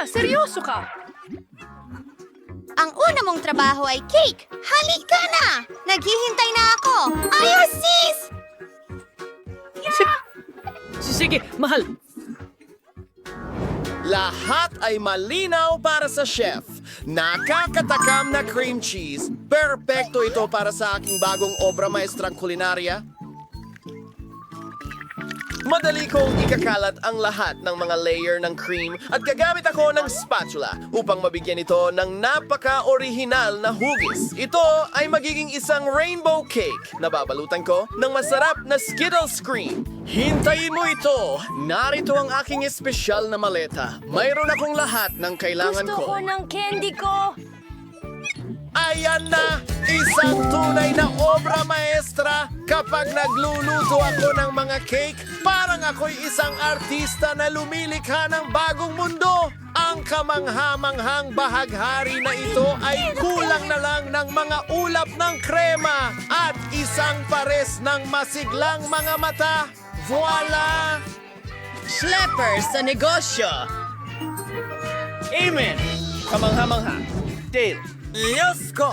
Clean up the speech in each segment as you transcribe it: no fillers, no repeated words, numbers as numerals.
na, seryoso ka. Ang una mong trabaho ay cake. Halika na! Naghihintay na ako. Ayos, sis! Sige, mahal. Lahat ay malinaw para sa chef. Nakakatakam na cream cheese. Perpekto ito para sa aking bagong obra maestrang kulinarya. Madali kong ikakalat ang lahat ng mga layer ng cream at gagamit ako ng spatula upang mabigyan ito ng napaka-orihinal na hugis. Ito ay magiging isang rainbow cake na babalutan ko ng masarap na Skittles cream. Hintayin mo ito! Narito ang aking espesyal na maleta. Mayroon akong lahat ng kailangan Gusto ko ko. ng candy ko. Ayan na! Isang tunay na obra maestra! Kapag nagluluto ako ng mga cake, parang ako'y isang artista na lumilikha ng bagong mundo! Ang kamangha-manghang bahaghari na ito ay kulang na lang ng mga ulap ng krema at isang pares ng masiglang mga mata. Voila! Schleppers sa negosyo! Amen! Kamangha-mangha. Dale. Yes ko!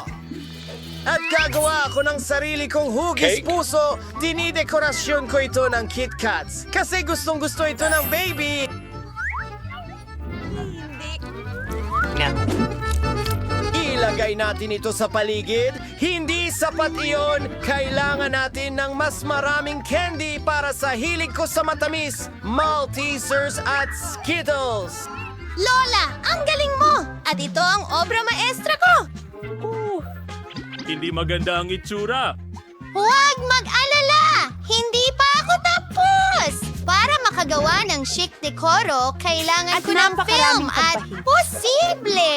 At gagawa ako ng sarili kong hugis puso. Dinidekorasyon ko ito ng Kit Kats. Kasi gustong-gusto ito ng baby. Ilagay natin ito sa paligid. Hindi sapat iyon. Kailangan natin ng mas maraming candy para sa hilig ko sa matamis, Maltesers at Skittles. Lola, ang galing mo! At ito ang obra maestra ko! Hindi maganda ang itsura. Huwag mag-alala! Hindi pa ako tapos! Para makagawa ng chic decoro, kailangan At ko ng film napakaraming at pagpahid. posible!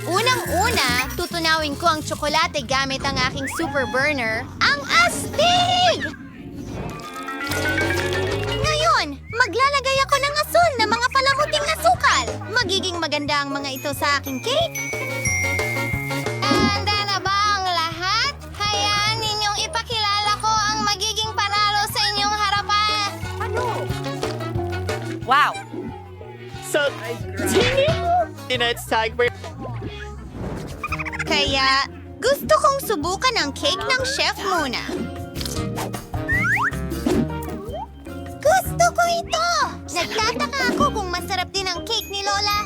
Unang-una, tutunawin ko ang tsokolate gamit ang aking super burner, ang astig! Ngayon, maglalagay ako ng asul na mga palamuting asukal. Magiging maganda ang mga ito sa aking cake. Handa na ba ang lahat? Hayaan ninyong ipakilala ko ang magiging panalo sa inyong harapan. Wow! So, Tinet's tag for... Kaya, gusto kong subukan ang cake ng chef muna. Gusto ko ito! Nagtataka ako kung masarap din ang cake ni Lola.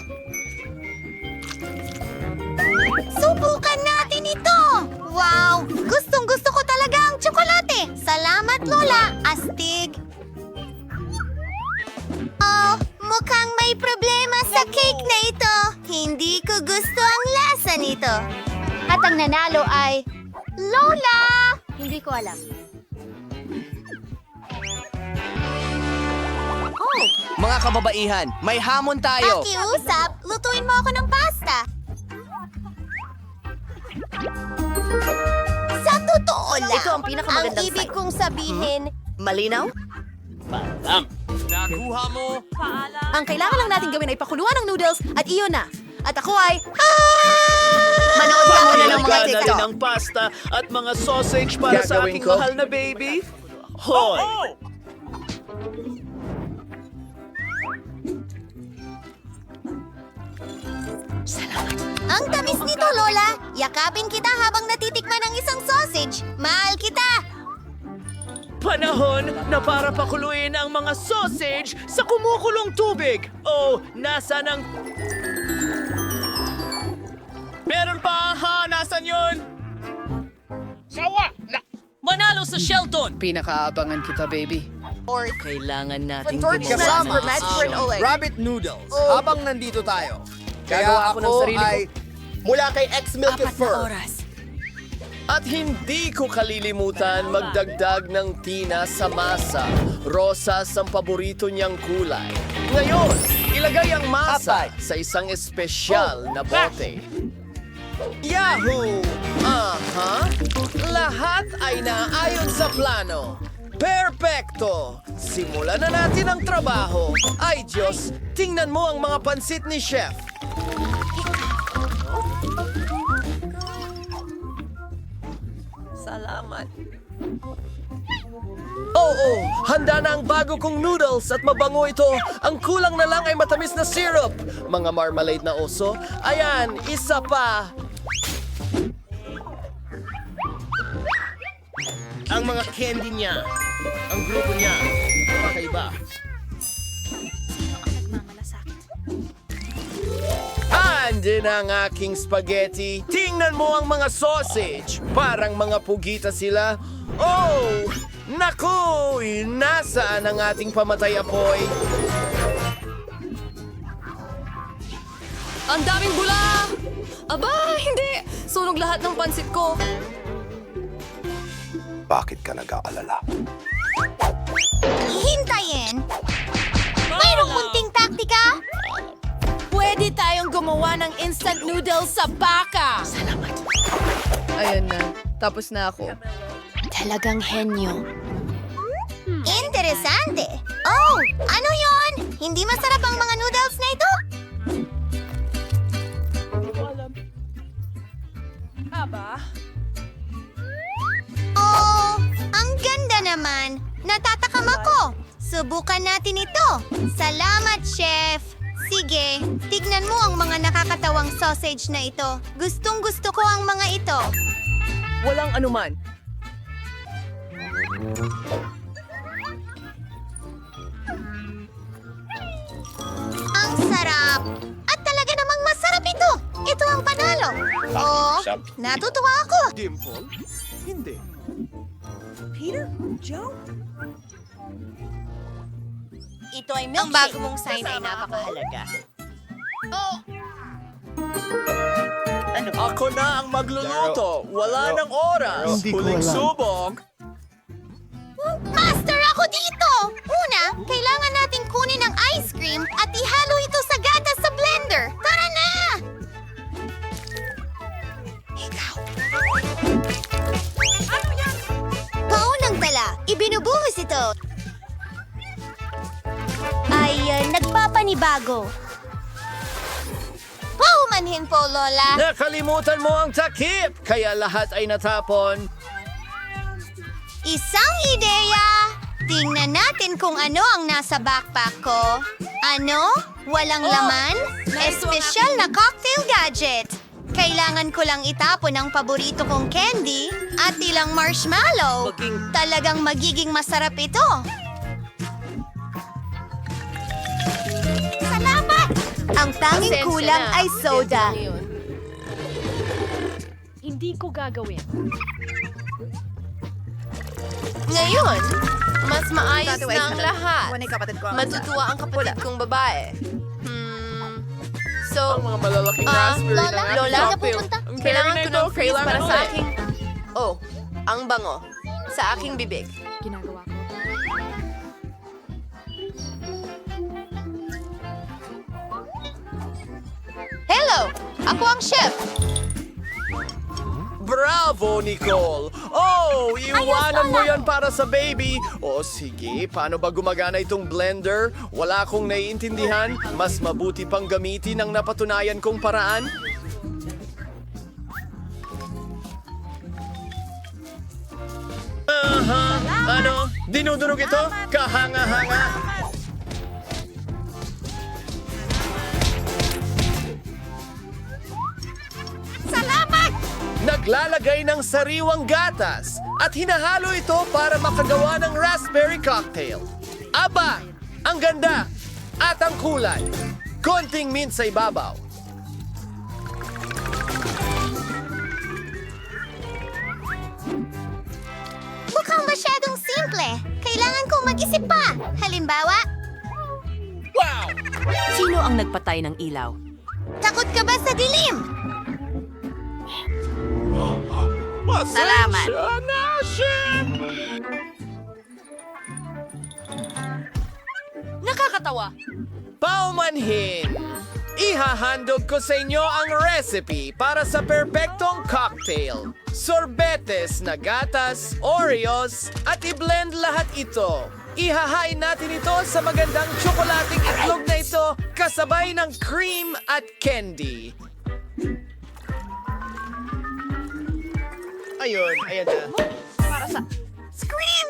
Subukan natin ito! Wow! Gustong-gusto ko talaga ang tsokolate! Salamat, Lola! Astig! Oh, mukhang may problema sa cake na ito. Hindi ko gusto ang lasa nito. At ang nanalo ay... Lola! Hindi ko alam. Mga kababaihan, may hamon tayo. Pakiusap, lutuin mo ako ng pasta. Sa totoo lang, Ito ang pinakamagandang ang ibig sign. kong sabihin, Malinaw? Nakuha mo. Ang kailangan lang natin gawin ay pakuluan ng noodles at iyon na. At ako ay... manood ka muna ng mga Handa na TikTok. rin ang pasta at mga sausage para sa Gagawin aking ko. mahal na baby. Hoy! Ang tamis nito, Lola. Yakapin kita habang natitikman ang isang sausage. Mahal kita. Panahon na para pakuluin ang mga sausage sa kumukulong tubig. Oh, nasa ng... Meron pa, ha? Nasaan yun? Manalo sa Shelton! Pinakaabangan kita, baby. Kailangan nating Kasama gumawa. ang rabbit noodles habang nandito tayo. Gagawa ako ng sarili ko. Mula kay X-Milk Apat na Fur. oras. At hindi ko kalilimutan magdagdag ng tina sa masa. Rosas ang paborito niyang kulay. Ngayon, ilagay ang masa sa isang espesyal na bote. Yahoo! Aha! Lahat ay naayon sa plano. Perpekto! Simulan na natin ang trabaho. Ay Diyos, tingnan mo ang mga pansit ni Chef. Salamat. Oh, Oo, handa na ang bago kong noodles at mabango ito. Ang kulang na lang ay matamis na syrup. Mga marmalade na oso. Ayan, isa pa. Ang mga candy niya. Ang grupo niya. Kakaiba. Andin ang aking spaghetti. Tingnan mo ang mga sausage. Parang mga pugita sila. Oh! Naku! Nasaan ang ating pamatay apoy? Ang daming bula! Aba, hindi! Sunog lahat ng pansit ko. Bakit ka nag-aalala? Hintayin! Mayroong munting taktika? Pwede tayong gumawa ng instant noodles sa baka! Ayan na. Tapos na ako. Talagang henyo. Interesante. Oh, ano yon? Hindi masarap ang mga noodles na ito? Oh, ang ganda naman. Natatakam ako. Subukan natin ito. Salamat, Chef. Sige, tignan mo ang mga nakakatawang sausage na ito. Gustong-gusto ko ang mga ito. Walang anuman. Ang sarap! At talaga namang masarap ito! Ito ang panalo! Oh, natutuwa ako! Dimple? Hindi. Ito ay milkshake. Ang bago mong sign ay napakahalaga. Ako na ang magluluto. Wala nang oras. Huling subok. Master, ako dito! Una, kailangan nating kunin ang ice cream at ihalo ito sa gatas sa blender. Tara na! Ikaw. Ano yan? Paunang tala, ibinubuhos ito. Ay, nagpapanibago. Paumanhin po, Lola. Nakalimutan mo ang takip. Kaya lahat ay natapon. Isang ideya! Tingnan natin kung ano ang nasa backpack ko. Ano? Walang laman? Espesyal na cocktail gadget. Kailangan ko lang itapon ang paborito kong candy at ilang marshmallow. Talagang magiging masarap ito. Salamat! Ang tanging kulang ay soda. Hindi ko gagawin. Ngayon, mas maayos na ang lahat. Matutuwa ang kapatid kong babae. So, Ang mga malalaking raspberry Lola, na Lola, ating na pupunta? Ang kailangan berry ko na ng ito, freeze para kailangan sa ulit. aking... Oh, ang bango. Sa aking bibig. Ginagawa ko. Hello! Ako ang chef! Bravo, Nicole! Oh, iwanan mo yan para sa baby! O sige, paano ba gumagana itong blender? Wala akong naiintindihan. Mas mabuti pang gamitin ang napatunayan kong paraan. Ano? Dinudunog ito? Kahanga-hanga? Naglalagay ng sariwang gatas at hinahalo ito para makagawa ng raspberry cocktail. Aba! Ang ganda! At ang kulay. Konting mint sa ibabaw. Mukhang masyadong simple. Kailangan kong mag-isip pa. Halimbawa, Wow! Sino ang nagpatay ng ilaw? takot ka ba sa dilim? Salamat! Na, chef! Nakakatawa! Paumanhin! Ihahandog ko sa inyo ang recipe para sa perpektong cocktail. Sorbetes na gatas, Oreos, at i-blend lahat ito. Ihahain natin ito sa magandang tsokolating itlog na ito kasabay ng cream at candy. Ayun, ayan na. Para sa... Scream!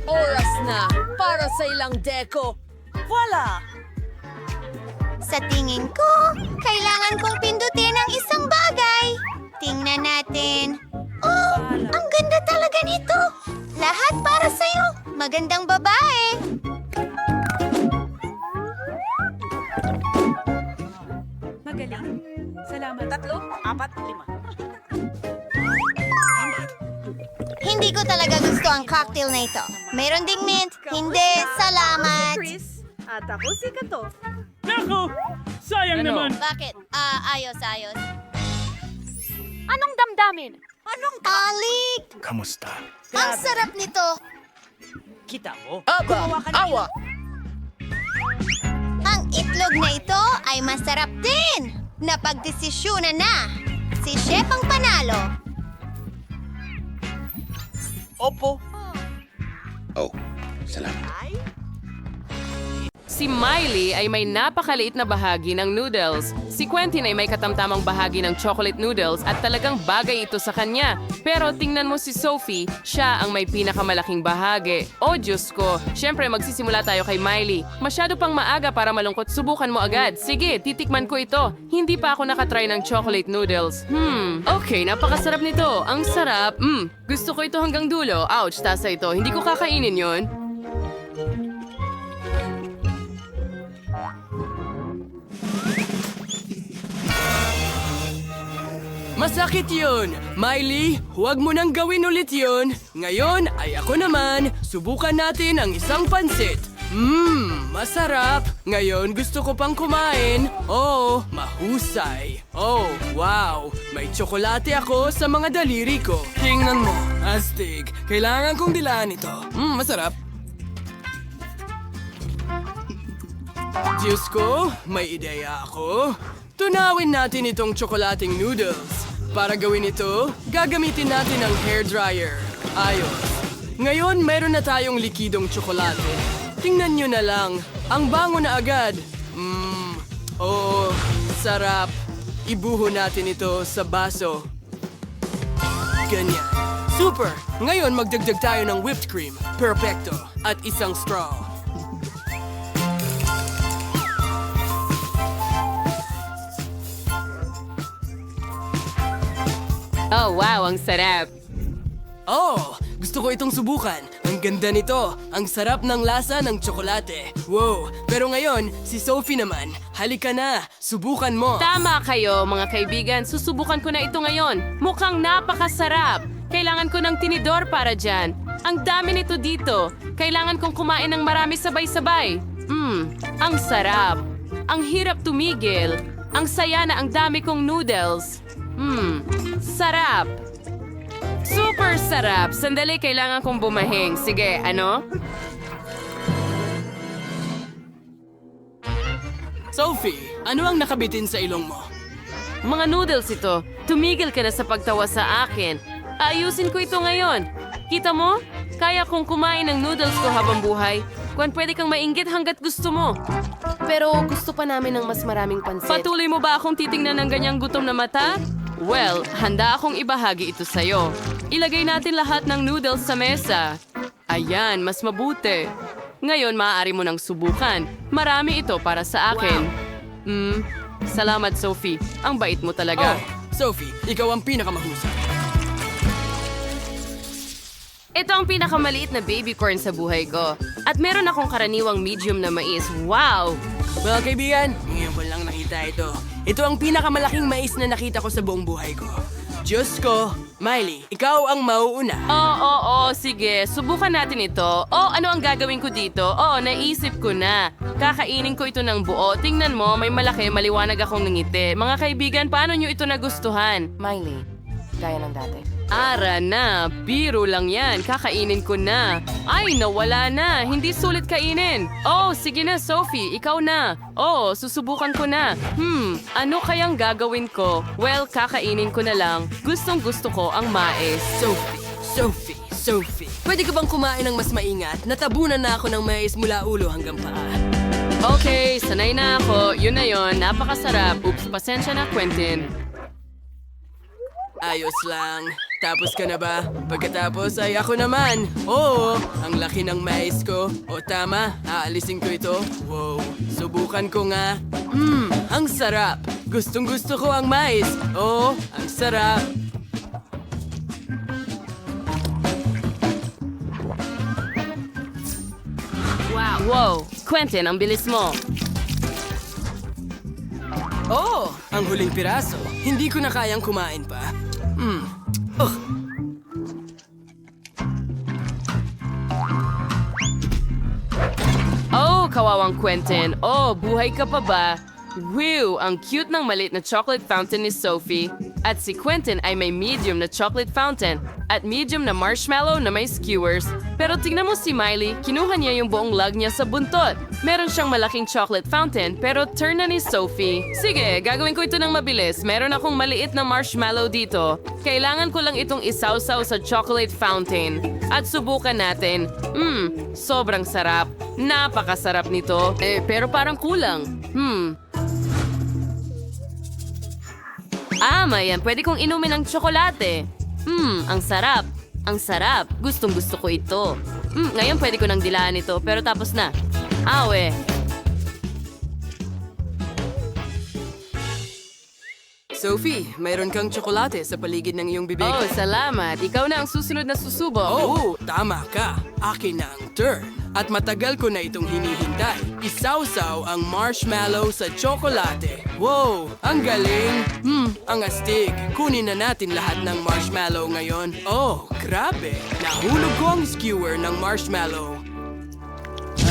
Oras na para sa ilang deko. Voila! Sa tingin ko, kailangan kong pindutin ang isang bagay. Tingnan natin. Oh, ang ganda talaga nito. Lahat para sa'yo. Magandang babae. Magaling. Salamat. 3, 4, 5. Hindi ko talaga gusto ang cocktail na ito. Meron ding mint. Hindi, salamat. At ako si Kato. Naku! Sayang naman! Bakit? Ayos. Anong damdamin? Alik! Kamusta? Ang sarap nito. Kita mo? Aba! Awa! Ang itlog na ito ay masarap din. Napagdesisyonan na. Si Chef ang panalo. Opo. Si Miley ay may napakaliit na bahagi ng noodles. Si Quentin ay may katamtamang bahagi ng chocolate noodles at talagang bagay ito sa kanya. Pero tingnan mo si Sophie, siya ang may pinakamalaking bahagi. Oh Diyos ko, syempre magsisimula tayo kay Miley. Masyado pang maaga para malungkot, subukan mo agad. Sige, titikman ko ito. Hindi pa ako nakatry ng chocolate noodles. Okay, napakasarap nito. Ang sarap. Gusto ko ito hanggang dulo. Ouch, tasa ito. Hindi ko kakainin yon. Masakit yun! Miley, huwag mo nang gawin ulit yun. Ngayon ay ako naman. Subukan natin ang isang pansit. Masarap. Ngayon gusto ko pang kumain. Oh, mahusay. Oh, wow. May tsokolate ako sa mga daliri ko. Tingnan mo, astig. Kailangan kong dilaan ito. Masarap. Diyos ko, may ideya ako. Tunawin natin itong tsokolating noodles. Para gawin ito, gagamitin natin ang hairdryer. Ayos. Ngayon, meron na tayong likidong tsokolate. Tingnan nyo na lang. Ang bango na agad. Oo, sarap. Ibuho natin ito sa baso. Ganyan. Super! Ngayon, magdagdag tayo ng whipped cream. Perfecto. At isang straw. Oh, wow, ang sarap. Oh, gusto ko itong subukan. Ang ganda nito. Ang sarap ng lasa ng tsokolate. Wow, pero ngayon, si Sophie naman. Halika na, subukan mo. Tama kayo, mga kaibigan. Susubukan ko na ito ngayon. Mukhang napakasarap. Kailangan ko ng tinidor para dyan. Ang dami nito dito. Kailangan kong kumain ng marami sabay-sabay. Ang sarap. Ang hirap tumigil. Ang saya na ang dami kong noodles. Sarap. Super sarap. Sandali, kailangan kong bumahing. Sige, ano? Sophie, ano ang nakabitin sa ilong mo? Mga noodles ito. Tumigil ka na sa pagtawa sa akin. Ayusin ko ito ngayon. Kita mo? Kaya kong kumain ng noodles ko habang buhay. Kung pwede kang mainggit hanggat gusto mo. Pero gusto pa namin ng mas maraming pansit. Patuloy mo ba akong titingnan ng ganyang gutom na mata? Well, handa akong ibahagi ito sa'yo. Ilagay natin lahat ng noodles sa mesa. Ayan, mas mabuti. Ngayon, maaari mo nang subukan. Marami ito para sa akin. Salamat, Sophie. Ang bait mo talaga. Sophie, ikaw ang pinakamahusay. Ito ang pinakamaliit na baby corn sa buhay ko. At meron akong karaniwang medium na mais. Wow! Well, kaibigan, ngayon ko lang nakita ito. Ito ang pinakamalaking mais na nakita ko sa buong buhay ko. Diyos ko, Miley, ikaw ang mauuna. Oo, sige. Subukan natin ito. Ano ang gagawin ko dito? Naisip ko na. Kakainin ko ito ng buo. Tingnan mo, may malaki, maliwanag akong ngiti. Mga kaibigan, paano nyo ito nagustuhan? Miley, gaya ng dati. Ara na, biro lang yan. Kakainin ko na. Ay, nawala na. Hindi sulit kainin. Sige na, Sophie. Ikaw na. Susubukan ko na. Ano kayang gagawin ko? Well, kakainin ko na lang. Gustong gusto ko ang mais. Sophie. Pwede ka bang kumain ng mas maingat? Natabunan na ako ng mais mula ulo hanggang paa. Okay, sanay na ako. Yun na yun. Napakasarap. Oops, pasensya na, Quentin. Ayos lang. Tapos ka na ba? Pagkatapos ay ako naman. Oo, ang laki ng mais ko. O tama, aalisin ko ito. Wow, subukan ko nga. Ang sarap. Gustong gusto ko ang mais. Oo, ang sarap. Wow, Quentin, ang bilis mo. Oh, ang huling piraso. Hindi ko na kayang kumain pa. Oh, kawawang Quentin. Oh, buhay ka pa ba? Wow, ang cute ng maliit na chocolate fountain ni Sophie. At si Quentin ay may medium na chocolate fountain at medium na marshmallow na may skewers. Pero tingnan mo si Miley, kinuha niya yung buong lug niya sa buntot. Meron siyang malaking chocolate fountain pero turn na ni Sophie. Sige, gagawin ko ito ng mabilis. Meron akong maliit na marshmallow dito. Kailangan ko lang itong isawsaw sa chocolate fountain. At subukan natin. Sobrang sarap. Napakasarap nito. Pero parang kulang. Mayan, pwede kong inumin ng tsokolate. Ang sarap. Ang sarap. Gustong gusto ko ito. Ngayon pwede ko nang dilaan ito, pero tapos na. Awe. Sophie, mayroon kang tsokolate sa paligid ng iyong bibig. Oh, salamat. Ikaw na ang susunod na susubok. Oh, tama ka. Akin na ang turn. At matagal ko na itong hinihintay. Isawsaw ang marshmallow sa tsokolate. Wow, ang galing. Ang astig. Kunin na natin lahat ng marshmallow ngayon. Oh, grabe. Nahulog ko ang skewer ng marshmallow.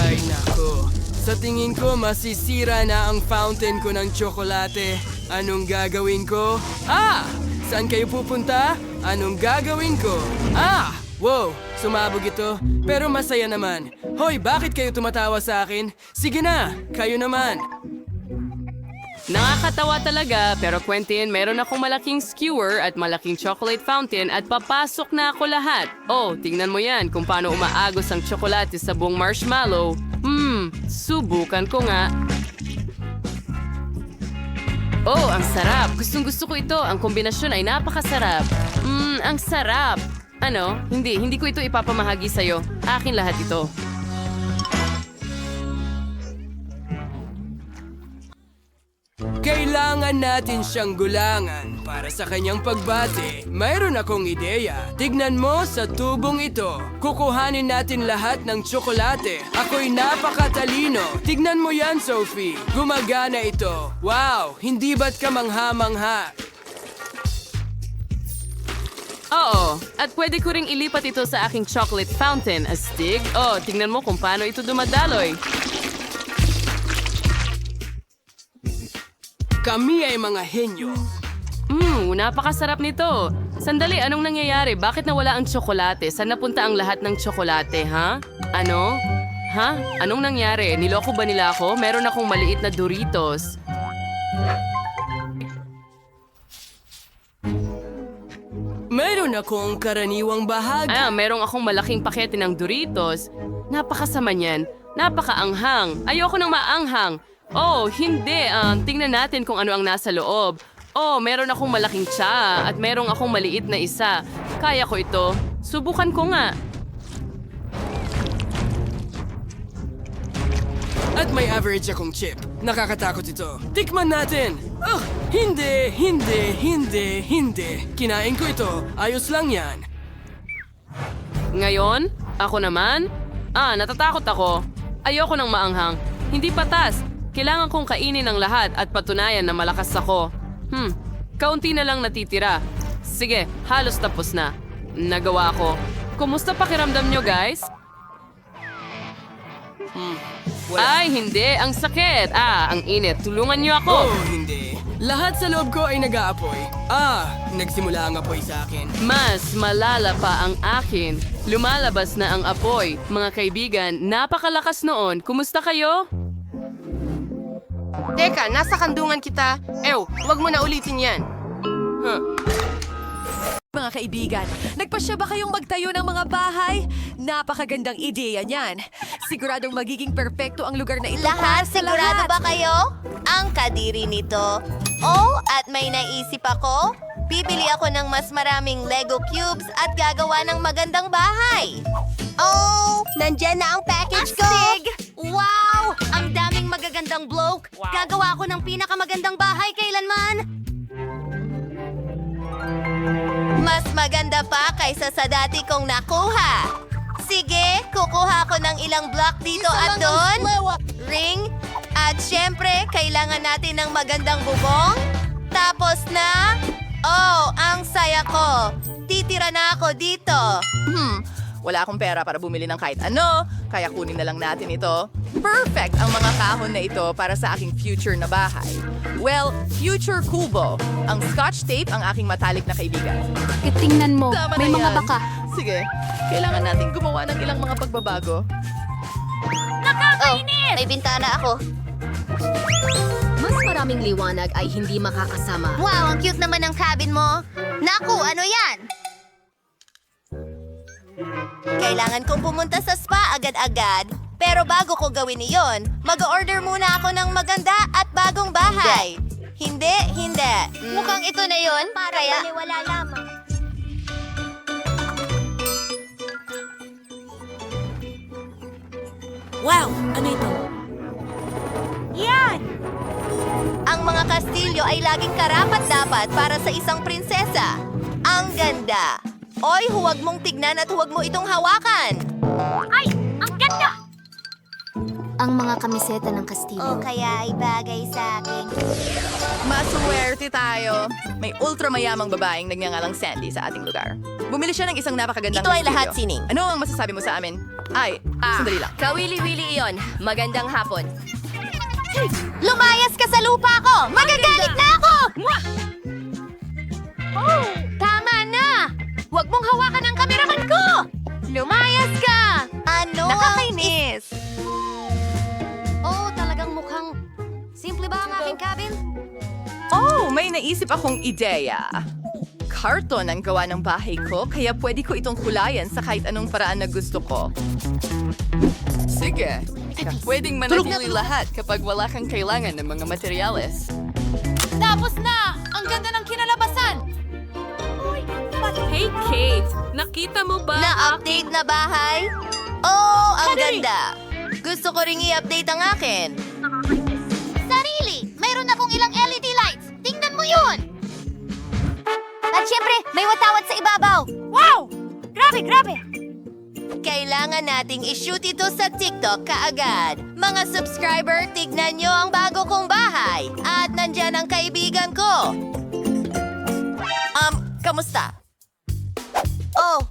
Ay, nako. Sa tingin ko, masisira na ang fountain ko ng tsokolate. Anong gagawin ko? Saan kayo pupunta? Anong gagawin ko? Wow, sumabog ito. Pero masaya naman. Hoy, bakit kayo tumatawa sa akin? Sige na, kayo naman. Nakakatawa talaga, pero Quentin, meron akong malaking skewer at malaking chocolate fountain at papasok na ako lahat. Oh, tingnan mo yan kung paano umaagos ang tsokolate sa buong marshmallow. Subukan ko nga. Oh, ang sarap. Gustong gusto ko ito. Ang kombinasyon ay napakasarap. Ang sarap. Ano? Hindi ko ito ipapamahagi sa'yo. Akin lahat ito. Kailangan natin siyang gulangan para sa kanyang pagbati. Mayroon akong ideya. Tignan mo sa tubong ito. Kukuhanin natin lahat ng tsokolate. Ako'y napakatalino. Tignan mo yan, Sophie. Gumagana ito. Wow, hindi ba't ka mangha-mangha? Oo, at pwede ko ring ilipat ito sa aking chocolate fountain. Astig? Oh, tingnan mo kung paano ito dumadaloy. Kami ay mga henyo. Napakasarap nito. Sandali, anong nangyayari? Bakit nawala ang tsokolate? Saan napunta ang lahat ng tsokolate, ha? Ano? Ha? Anong nangyari? Niloko ba nila ako? Meron akong maliit na Doritos. Mayroon akong karaniwang bahagi. Merong akong malaking pakete ng Doritos. Napakasama niyan. Napakaanghang. Ayoko nang maanghang. Oh, hindi. Tingnan natin kung ano ang nasa loob. Oh, meron akong malaking tsa at merong akong maliit na isa. Kaya ko ito. Subukan ko nga. At may average akong chip. Nakakatakot ito. Tikman natin! Hindi. Kinain ko ito. Ayos lang yan. Ngayon, ako naman? Natatakot ako. Ayoko nang maanghang. Hindi patas. Kailangan kong kainin ang lahat at patunayan na malakas ako. Kaunti na lang natitira. Sige, halos tapos na. Nagawa ko. Kumusta pakiramdam nyo, guys? Ay, hindi. Ang sakit. Ang init. Tulungan nyo ako. Oh, hindi. Lahat sa loob ko ay nag-aapoy. Nagsimula ang apoy sa akin. Mas malala pa ang akin. Lumalabas na ang apoy. Mga kaibigan, napakalakas noon. Kumusta kayo? Teka, nasa kandungan kita. Huwag mo na ulitin yan. Mga kaibigan, nagpasya ba kayong magtayo ng mga bahay? Napakagandang ideya niyan. Siguradong magiging perpekto ang lugar na ito. Lahat, para sa sigurado lahat. ba kayo? Ang kadiri nito. Oh, at may naisip ako. Bibili ako ng mas maraming Lego cubes at gagawa ng magandang bahay. Oh, nandyan na ang package ko! Wow! Ang daming magagandang bloke. Gagawa ako ng pinakamagandang bahay kailanman. Mas maganda pa kaysa sa dati kong nakuha. Sige, kukuha ko ng ilang block dito at doon. Ring. At syempre, kailangan natin ng magandang bubong. Tapos na... Oh, ang saya ko. Titira na ako dito. Wala akong pera para bumili ng kahit ano, kaya kunin na lang natin ito. Perfect ang mga kahon na ito para sa aking future na bahay. Well, future kubo. Ang scotch tape ang aking matalik na kaibigan. Tingnan mo, Tama may na mga yan. baka. Sige, kailangan natin gumawa ng ilang mga pagbabago. Oh, may bintana ako. Mas maraming liwanag ay hindi makakasama. Wow, ang cute naman ng cabin mo. Naku, ano yan? Kailangan kong pumunta sa spa agad-agad. Pero bago ko gawin iyon, mag-order muna ako ng maganda at bagong bahay. Hindi. Mukhang ito na yon. Kaya... wala lamang. Wow! Ano ito? Ang mga kastilyo ay laging karapat-dapat para sa isang prinsesa. Ang ganda. Oy, huwag mong tignan at huwag mo itong hawakan. Ay, ang ganda! Ang mga kamiseta ng Kastilyo. kaya ay bagay sa akin. Maswerte tayo. May ultramayamang babaeng nagngangalang Sandy sa ating lugar. Bumili siya ng isang napakagandang Ito ay kastilyo. lahat, Sining. Ano ang masasabi mo sa amin? Sandali lang. Kawili-wili iyon. Magandang hapon. Lumayas ka sa lupa ko! Magagalit na ako! Tama na! Huwag mong hawakan ang kameraman ko! Lumayas ka! Ano? Nakakainis! Oh, talagang mukhang... Simple ba ang aking cabin? Oh, may naisip akong ideya. Karton ang gawa ng bahay ko, kaya pwede ko itong kulayan sa kahit anong paraan na gusto ko. Sige, pwedeng manatili lahat kapag wala kang kailangan ng mga materyales. Tapos na! Ang ganda ng kinalabasan! Hey, Kate! Nakita mo ba Na-update na bahay? Oh, ang ganda! Gusto ko ring i-update ang akin. Sarili! Mayroon akong ilang LED lights! Tingnan mo yun! At syempre, may watawat sa ibabaw! Wow! Grabe! Kailangan nating i-shoot ito sa TikTok kaagad. Mga subscriber, tignan nyo ang bago kong bahay. At nandyan ang kaibigan ko. Kamusta? Oh,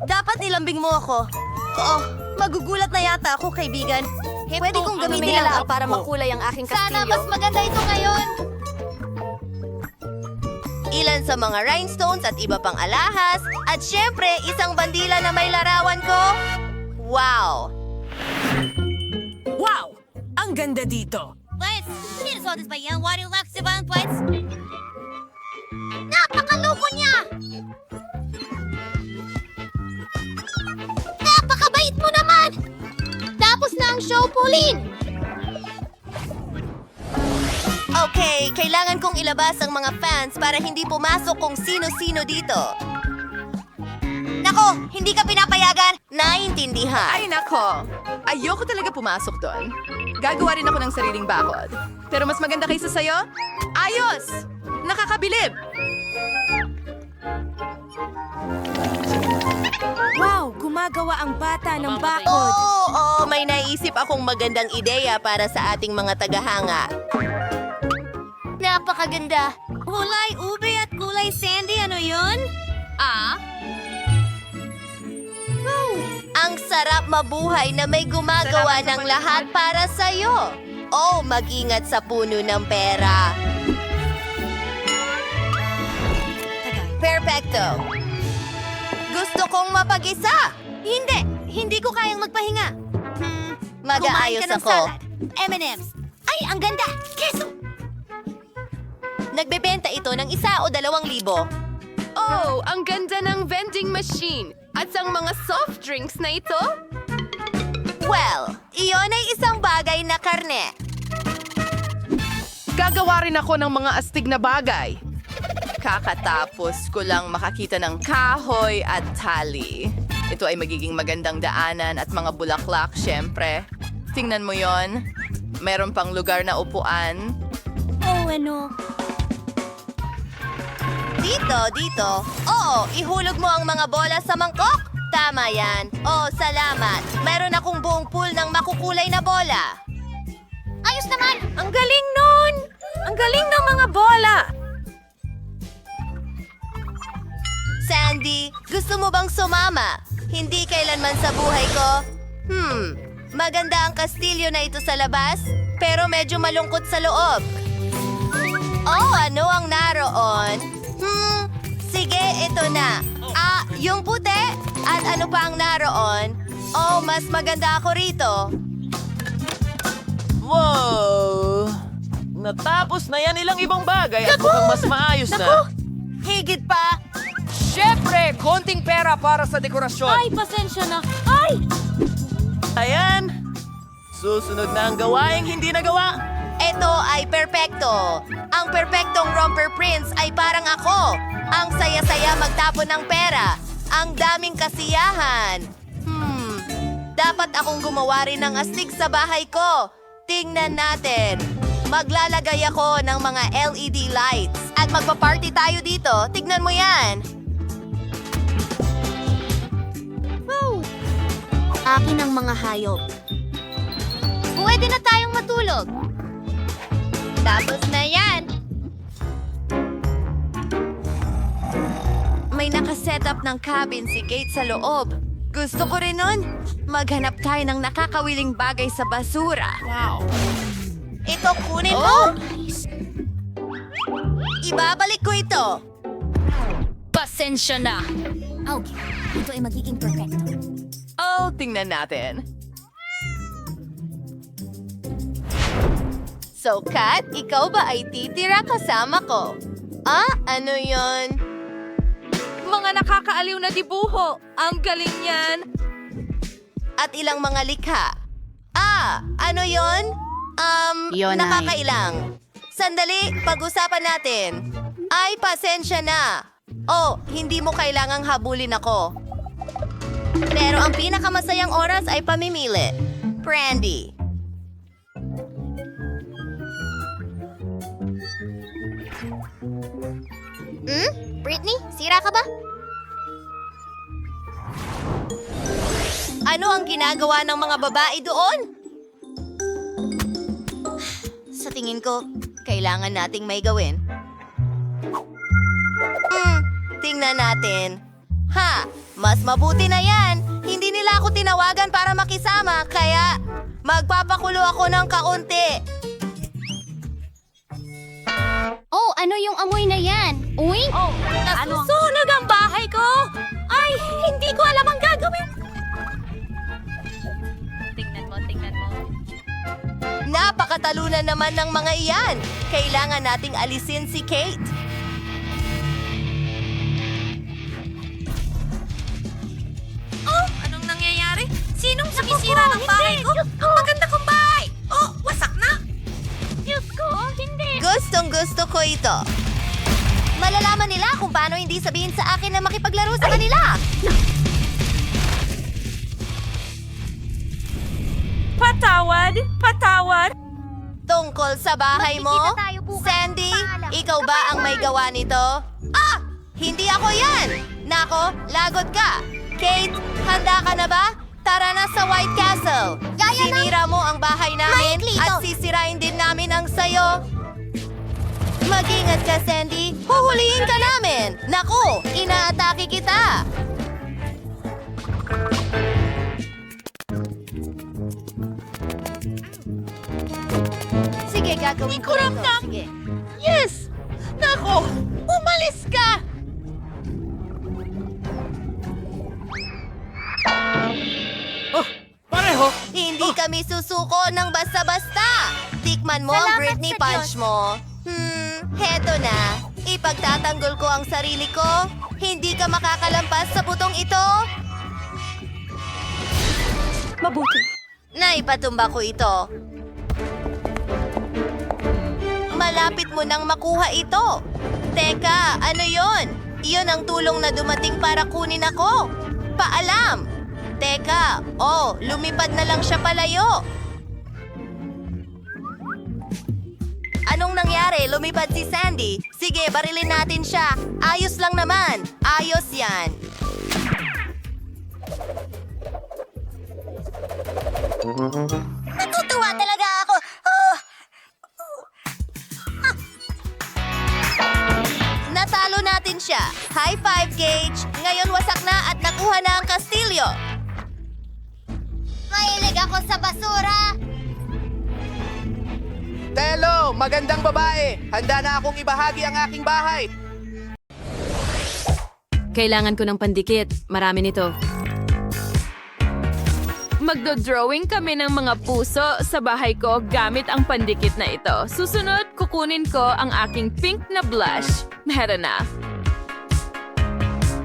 dapat nilambing mo ako. Oh, magugulat na yata ako, kaibigan. Pwede kong gamitin ang app para makulay ang aking kastilyo. Sana mas maganda ito ngayon. Ilan sa mga rhinestones at iba pang alahas. At syempre, isang bandila na may larawan ko. Wow! Wow! Ang ganda dito! Pwes, sinusotis ba yan? What relax si Van Pwes? Napakaloko niya! Napakabait mo naman! Tapos na ang show, Pauline! Okay, kailangan kong ilabas ang mga fans para hindi pumasok kung sino-sino dito. Nako, hindi ka pinapayagan. Naintindihan. Ay nako, ayoko talaga pumasok doon. Gagawa rin ako ng sariling bakod. Pero mas maganda kaysa sayo? Ayos! Nakakabilib! Wow! Gumagawa ang bata ng Oo, may naisip akong magandang ideya para sa ating mga tagahanga. Napakaganda. Kulay ube at kulay sandy, ano yun? Ang sarap mabuhay na may gumagawa ng lahat para sa'yo. Oh, mag-ingat sa puno ng pera. Perfecto. Gusto kong mapag-isa. Hindi ko kayang magpahinga. Mag-aayos ako. M&M's. Ay, ang ganda. Keso. Nagbebenta ito ng 1 o 2,000. Oh, ang ganda ng vending machine. At ang mga soft drinks na ito? Well, iyon ay isang bagay na karne. Gagawa rin ako ng mga astig na bagay. kakatapos ko lang makakita ng kahoy at tali. Ito ay magiging magandang daanan at mga bulaklak, syempre. Tingnan mo yon. Meron pang lugar na upuan. Dito. Oo, ihulog mo ang mga bola sa mangkok. Tama yan. Oh, salamat. Meron akong buong pool ng makukulay na bola. Ayos naman! Ang galing nun! Ang galing ng mga bola! Sandy, gusto mo bang sumama? Hindi kailanman sa buhay ko. Maganda ang kastilyo na ito sa labas, pero medyo malungkot sa loob. Oh, ano ang naroon? Sige, ito na. Yung puti? At ano pa ang naroon? Oh, mas maganda ako rito. Wow! Natapos na yan ilang ibang bagay at mukhang mas maayos na. Higit pa. Siyempre, konting pera para sa dekorasyon. Pasensya na! Ay! Ayan! Susunod na ang gawaing hindi nagawa. Ito ay perpekto. Ang perpektong romper prince ay parang ako. Ang saya-saya magtapon ng pera. Ang daming kasiyahan. Dapat akong gumawa rin ng astig sa bahay ko. Tingnan natin. Maglalagay ako ng mga LED lights. At magpa-party tayo dito. Tignan mo yan. Akin ang mga hayop. Pwede na tayong matulog. Tapos na yan. May nakasetup ng cabin si Kate sa loob. Gusto ko rin nun. Maghanap tayo ng nakakawiling bagay sa basura. Wow. Ito kunin mo. Ibabalik ko ito. Pasensya na! Okay, ito ay magiging perfecto. Oh, tingnan natin. So, Kat, ikaw ba ay titira kasama ko? Ano yon? Mga nakakaaliw na dibuho. Ang galing yan. At ilang mga likha. Ano yon? Yun ay- Nakakailang. Sandali, pag-usapan natin. Ay, pasensya na. Oh, hindi mo kailangang habulin ako. Pero ang pinakamasayang oras ay pamimili. Brandy. Britney, sira ka ba? Ano ang ginagawa ng mga babae doon? Sa tingin ko, kailangan nating may gawin. Tingnan natin. Mas mabuti na yan. Hindi nila ako tinawagan para makisama, kaya magpapakulo ako ng kaunti. Oh, ano yung amoy na yan? Uy? Oh, Nasusunog ang bahay ko! Ay, hindi ko alam ang gagawin. Tingnan mo. Napakatalunan naman ng mga iyan. Kailangan nating alisin si Kate. Oh, anong nangyayari? Sinong sumisira ng bahay ko? Ang maganda kong bahay! Oh, wasak na! Diyos ko, hindi! Gustong-gusto ko ito. Malalaman nila kung paano hindi sabihin sa akin na makipaglaro sa kanila. Patawad! Tungkol sa bahay mo, Magkikita tayo bukas. Sandy, Paalam. ikaw ba ang may gawa nito? Hindi ako yan! Nako, lagot ka! Kate, handa ka na ba? Tara na sa White Castle! Sinira mo ang bahay namin Right, Lito. at sisirain din namin ang sayo. Mag-ingat ka, Sandy. Huhulihin ka namin. Naku, inaatake kita. Sige, gagawin ko rin to. Sige. Yes! Nako! Umalis ka! Oh, pareho! Hindi kami susuko ng basta-basta. Tikman mo ang Salamat Britney sa punch mo. Heto na. Ipagtatanggol ko ang sarili ko. Hindi ka makakalampas sa butong ito. Mabuti. Naipatumba ko ito. Malapit mo nang makuha ito. Teka, ano yon? Iyon ang tulong na dumating para kunin ako. Paalam! Teka, lumipad na lang siya palayo. Anong nangyari? Lumipad si Sandy. Sige, barilin natin siya. Ayos lang naman. Ayos yan. Natutuwa talaga ako. Natalo natin siya. High five, Gage. Ngayon wasak na at nakuha na ang kastilyo. Mahilig ako sa basura. Telo, magandang babae. Handa na akong ibahagi ang aking bahay. Kailangan ko ng pandikit. Marami nito. Magdo-drawing kami ng mga puso sa bahay ko gamit ang pandikit na ito. Susunod, kukunin ko ang aking pink na blush. Meron na.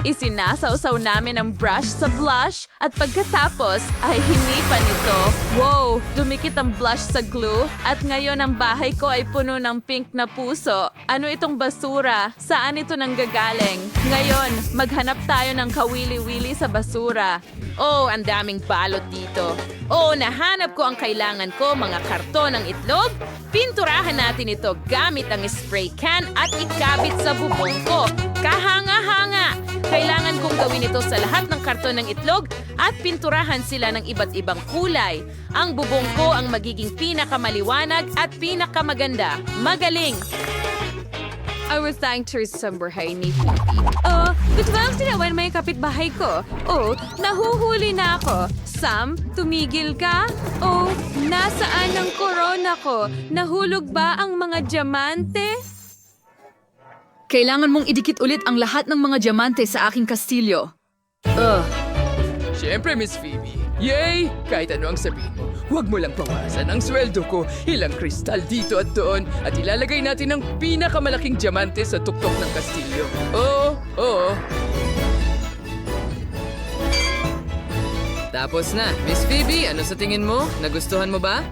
Isinasawsaw namin ang brush sa blush at pagkatapos ay hinipan ito. Wow! Dumikit ang blush sa glue at ngayon ang bahay ko ay puno ng pink na puso. Ano itong basura? Saan ito nanggagaling? Ngayon, maghanap tayo ng kawili-wili sa basura. Oh, ang daming balot dito. Oh, nahanap ko ang kailangan ko, mga karton ng itlog. Pinturahan natin ito gamit ang spray can at ikabit sa bubong ko. Kahanga-hanga! Kailangan kong gawin ito sa lahat ng karton ng itlog at pinturahan sila ng iba't ibang kulay. Ang bubong ko ang magiging pinakamaliwanag at pinakamaganda. Magaling! I was trying to sa bahay ni Phoebe. Gusto ba ang sinawan may kapitbahay ko? Nahuhuli na ako. Sam, tumigil ka? Nasaan ang korona ko? Nahulog ba ang mga diamante? Kailangan mong idikit ulit ang lahat ng mga diamante sa aking kastilyo. Siyempre, Miss Phoebe. Yay! Kahit ano ang sabihin mo, huwag mo lang bawasan ang sweldo ko. Ilang kristal dito at doon. At ilalagay natin ang pinakamalaking diamante sa tuktok ng kastilyo. Oo. Tapos na. Miss Phoebe, ano sa tingin mo? Nagustuhan mo ba?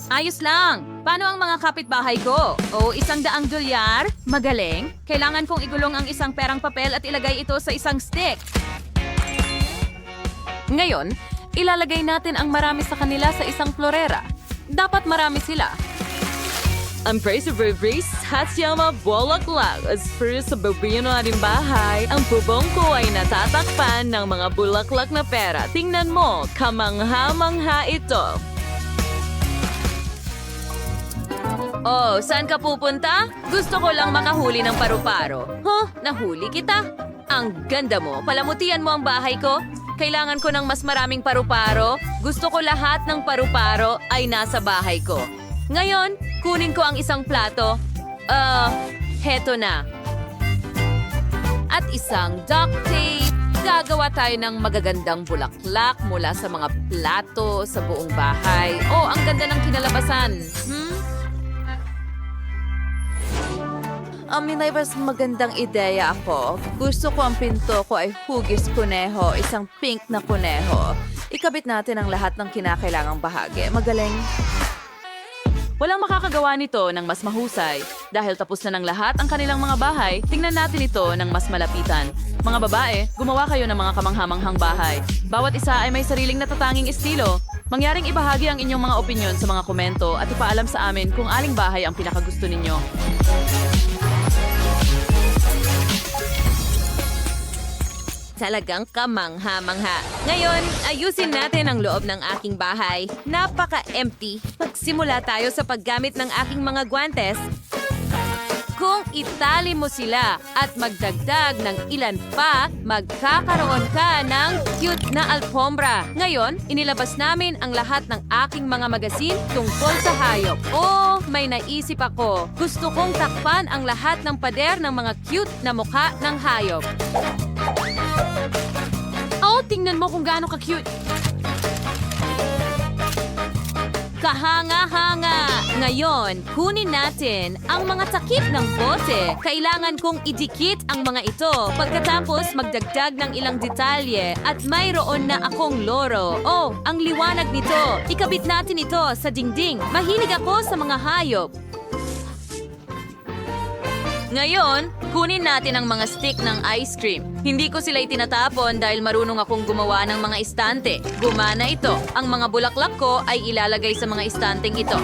Ayos lang. Paano ang mga kapitbahay ko? $100 dolyar? Magaling. Kailangan kong igulong ang isang perang papel at ilagay ito sa isang stick. Ngayon, ilalagay natin ang marami sa kanila sa isang florera. Dapat marami sila. Ang praise of Reverse Hatsiyama Bulaklak as per sa babino natin bahay, ang bubong ko ay natatakpan ng mga bulaklak na pera. Tingnan mo, kamangha-mangha ito. Saan ka pupunta? Gusto ko lang makahuli ng paru-paro. Nahuli kita? Ang ganda mo. Palamutian mo ang bahay ko. Kailangan ko ng mas maraming paru-paro. Gusto ko lahat ng paru-paro ay nasa bahay ko. Ngayon, kunin ko ang isang plato. Heto na. At isang duct tape. Gagawa tayo ng magagandang bulaklak mula sa mga plato sa buong bahay. Ang ganda ng kinalabasan. May mas magandang ideya ako. Gusto ko ang pinto ko ay hugis kuneho, isang pink na kuneho. Ikabit natin ang lahat ng kinakailangang bahagi. Magaling. Walang makakagawa nito ng mas mahusay. Dahil tapos na ng lahat ang kanilang mga bahay, tingnan natin ito ng mas malapitan. Mga babae, gumawa kayo ng mga kamanghamanghang bahay. Bawat isa ay may sariling natatanging estilo. Mangyaring ibahagi ang inyong mga opinyon sa mga komento at ipaalam sa amin kung aling bahay ang pinakagusto ninyo. Talagang kamangha-mangha. Ngayon, ayusin natin ang loob ng aking bahay. Napaka-empty. Magsimula tayo sa paggamit ng aking mga guantes. Kung itali mo sila at magdagdag ng ilan pa, magkakaroon ka ng cute na alfombra. Ngayon, inilabas namin ang lahat ng aking mga magasin tungkol sa hayop. May naisip ako. Gusto kong takpan ang lahat ng pader ng mga cute na mukha ng hayop. Tingnan mo kung gaano ka-cute. Kahanga-hanga! Ngayon, kunin natin ang mga takip ng bote. Kailangan kong idikit ang mga ito. Pagkatapos, magdagdag ng ilang detalye at mayroon na akong loro. Ang liwanag nito. Ikabit natin ito sa dingding. Mahilig ako sa mga hayop. Ngayon, kunin natin ang mga stick ng ice cream. Hindi ko sila itinatapon dahil marunong akong gumawa ng mga istante. Gumana ito. Ang mga bulaklak ko ay ilalagay sa mga istanteng ito.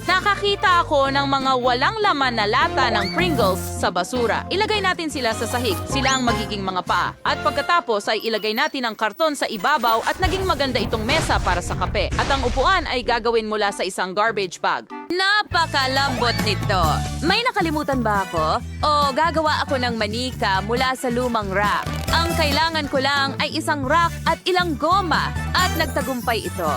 Nakakita ako ng mga walang laman na lata ng Pringles sa basura. Ilagay natin sila sa sahig. Sila ang magiging mga paa. At pagkatapos ay ilagay natin ang karton sa ibabaw at naging maganda itong mesa para sa kape. At ang upuan ay gagawin mula sa isang garbage bag. Napakalambot nito. May nakalimutan ba ako? O gagawa ako ng manika mula sa lumang rack. Ang kailangan ko lang ay isang rack at ilang goma. At nagtagumpay ito.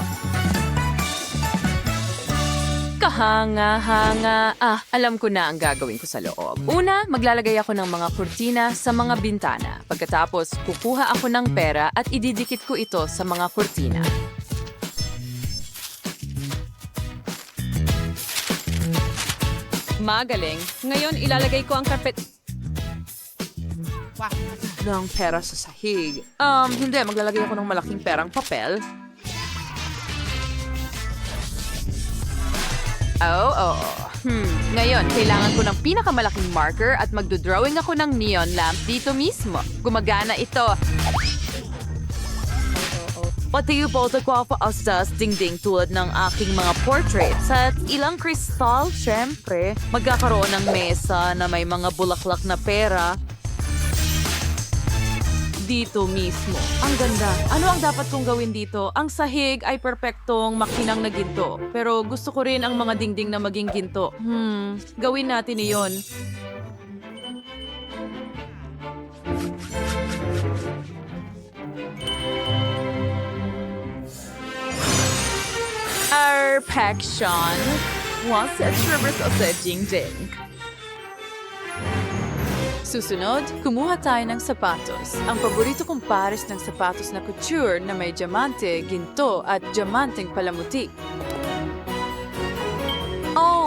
Kahanga-hanga. Alam ko na ang gagawin ko sa loob. Una, maglalagay ako ng mga kurtina sa mga bintana. Pagkatapos, kukuha ako ng pera at ididikit ko ito sa mga kurtina. Magaling. Ngayon, ilalagay ko ang carpet ng pera sa sahig. Hindi. Maglalagay ako ng malaking perang papel. Ngayon, kailangan ko ng pinakamalaking marker at magdodrawing ako ng neon lamp dito mismo. Gumagana ito. Pati iboto ko ako sa dingding tulad ng aking mga portraits at ilang kristal, syempre. Magkakaroon ng mesa na may mga bulaklak na pera. Dito mismo. Ang ganda. Ano ang dapat kong gawin dito? Ang sahig ay perpektong makinang na ginto. Pero gusto ko rin ang mga dingding na maging ginto. Gawin natin iyon. Perfection. Once at reverse sa dingding. Susunod, kumuha tayo ng sapatos. Ang paborito kong pares ng sapatos na couture na may diamante, ginto at diamanteng palamuti.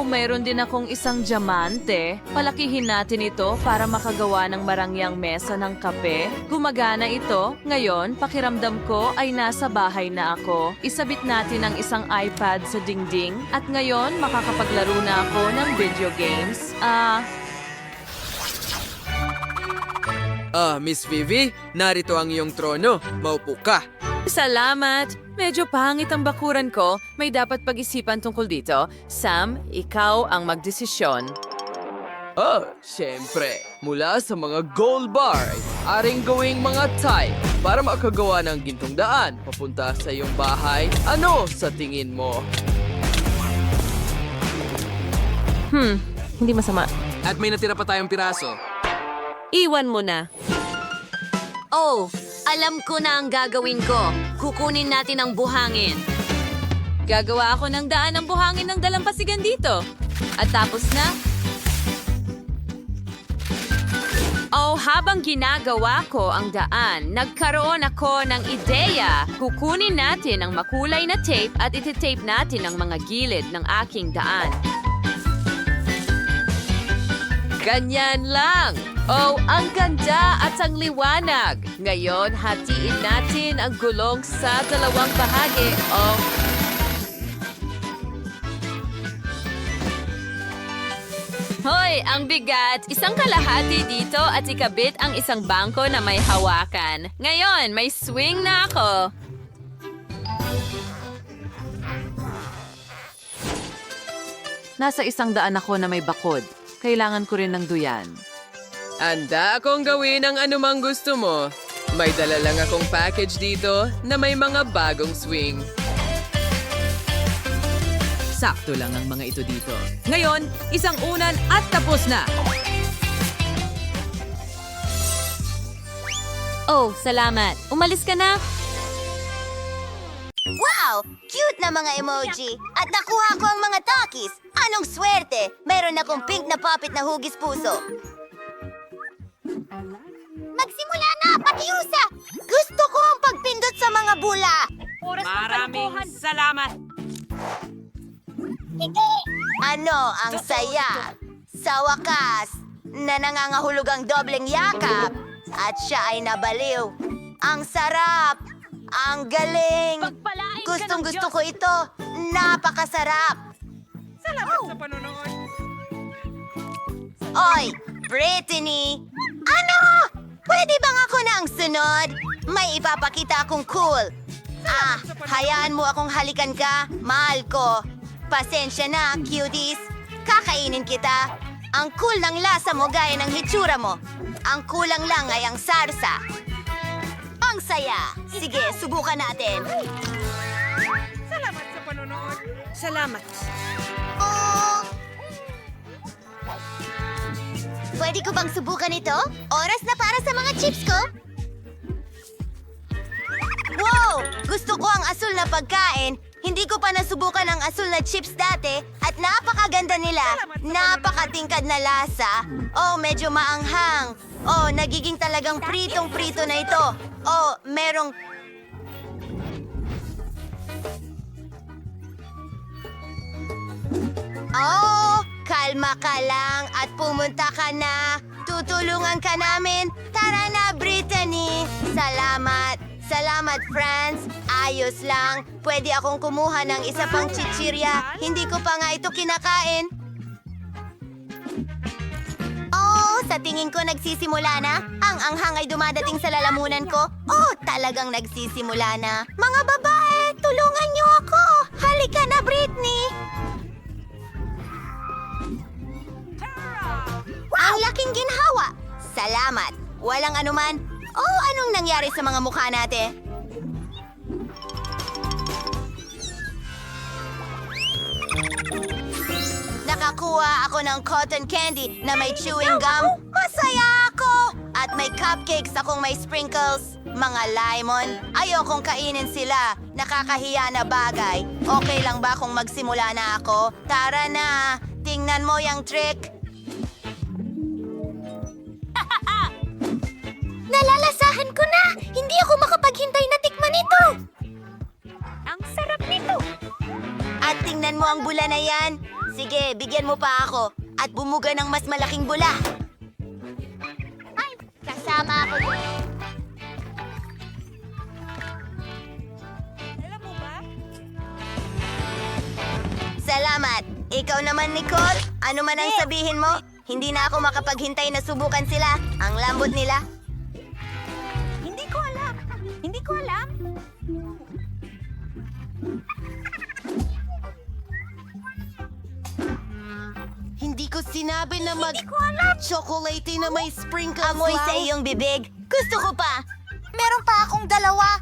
Mayroon din akong isang diamante. Palakihin natin ito para makagawa ng marangyang mesa ng kape. Gumagana ito. Ngayon, pakiramdam ko ay nasa bahay na ako. Isabit natin ang isang iPad sa dingding. At ngayon, makakapaglaro na ako ng video games. Miss Vivi, narito ang iyong trono. Maupo ka. Salamat! Medyo pangit ang bakuran ko. May dapat pag-isipan tungkol dito. Sam, ikaw ang magdesisyon. Siyempre. Mula sa mga gold bar, aring gawing mga tie para makagawa ng gintong daan papunta sa iyong bahay. Ano sa tingin mo? Hindi masama. At may natira pa tayong piraso. Iwan mo na. Alam ko na ang gagawin ko. Kukunin natin ang buhangin. Gagawa ako ng daan ng buhangin ng dalampasigan dito. At tapos na... habang ginagawa ko ang daan, nagkaroon ako ng ideya. Kukunin natin ang makulay na tape at ititape natin ang mga gilid ng aking daan. Ganyan lang. Ang ganda at ang liwanag. Ngayon, hatiin natin ang gulong sa dalawang bahagi. Hoy, ang bigat. Isang kalahati dito at ikabit ang isang bangko na may hawakan. Ngayon, may swing na ako. Nasa 100 ako na may bakod. Kailangan ko rin ng duyan. Handa akong gawin ang anumang gusto mo. May dala lang akong package dito na may mga bagong swing. Sakto lang ang mga ito dito. Ngayon, isang unan at tapos na! Salamat. Umalis ka na? Wow! Cute na mga emoji! At nakuha ko ang mga Takis! Anong swerte! Meron akong pink na puppet na hugis puso. Magsimula na, Pakiusa! Gusto ko ang pagpindot sa mga bula! Maraming salamat! Ano ang saya? Sa wakas, na nangangahulog ang dobleng yakap at siya ay nabaliw. Ang sarap! Ang galing! Gustong-gusto ko ito! Napakasarap! Salamat sa panonood! Oy, Brittany! Ano? Pwede bang ako na ang sunod? May ipapakita akong cool. Hayaan mo akong halikan ka, mahal ko. Pasensya na, cuties. Kakainin kita. Ang cool ng lasa mo gaya ng hitsura mo. Ang kulang lang ay ang sarsa. Ang saya. Sige, subukan natin. Salamat. Oh! Pwede ko bang subukan ito? Oras na para sa mga chips ko. Wow! Gusto ko ang asul na pagkain. Hindi ko pa nasubukan ang asul na chips dati at napakaganda nila. Napakatingkad na lasa. Oh, medyo maanghang. Oh, nagiging talagang pritong-prito na ito. Oh, merong... Oh, kalma ka lang at pumunta ka na. Tutulungan ka namin. Tara na, Brittany. Salamat. Salamat, friends. Ayos lang. Pwede akong kumuha ng isa pang chichirya. Hindi ko pa nga ito kinakain. Oh, sa tingin ko nagsisimula na. Ang anghang ay dumadating sa lalamunan ko. Oh, talagang nagsisimula na. Mga babae, tulungan niyo ako. Halika na, Brittany. Ang laking ginhawa. Salamat. Walang anuman. Oh, anong nangyari sa mga mukha natin? Nakakuha ako ng cotton candy na may chewing gum. Masaya ako! At may cupcakes akong may sprinkles. Mga lemon. Ayokong kainin sila. Nakakahiya na bagay. Okay lang ba kung magsimula na ako? Tara na. Tingnan mo yung trick. Nalalasahan ko na! Hindi ako makapaghintay na tikman ito! Ang sarap nito! At tingnan mo ang bula na yan. Sige, bigyan mo pa ako. At bumuga ng mas malaking bula. Ay, kasama ako din. Salamat. Ikaw naman, Nicole. Ano man ang sabihin mo, hindi na ako makapaghintay na subukan sila. Ang lambot nila. Hindi ko alam. Hindi ko sinabi na chocolate na may sprinkles. Amoy sa iyong bibig. Gusto ko pa. Meron pa akong dalawa.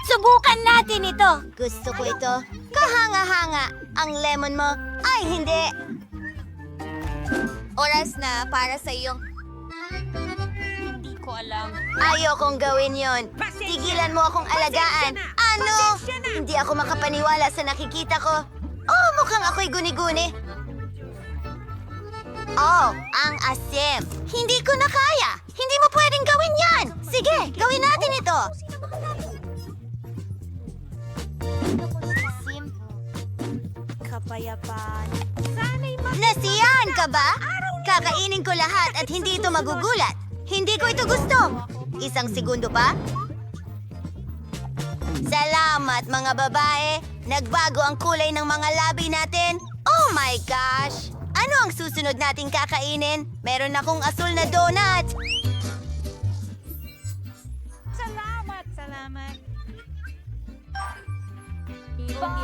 Subukan natin ito. Gusto ko ito. Kahanga-hanga. Ang lemon mo. Ay, hindi. Oras na para sa iyong... Hindi ko alam. Ayokong gawin yon. Tigilan mo akong alagaan. Ano? Hindi ako makapaniwala sa nakikita ko. Oh, mukhang ako'y guni-guni. Oh, ang asim. Hindi ko na kaya. Hindi mo pwedeng gawin yan. Sige, gawin natin ito. Kapayapaan. Nasiyahan ka ba? Kakainin ko lahat at hindi ito magugulat. Hindi ko ito gusto. Isang segundo pa. Salamat, mga babae. Nagbago ang kulay ng mga labi natin. Oh my gosh! Ano ang susunod nating kakainin? Meron akong asul na donut. Salamat.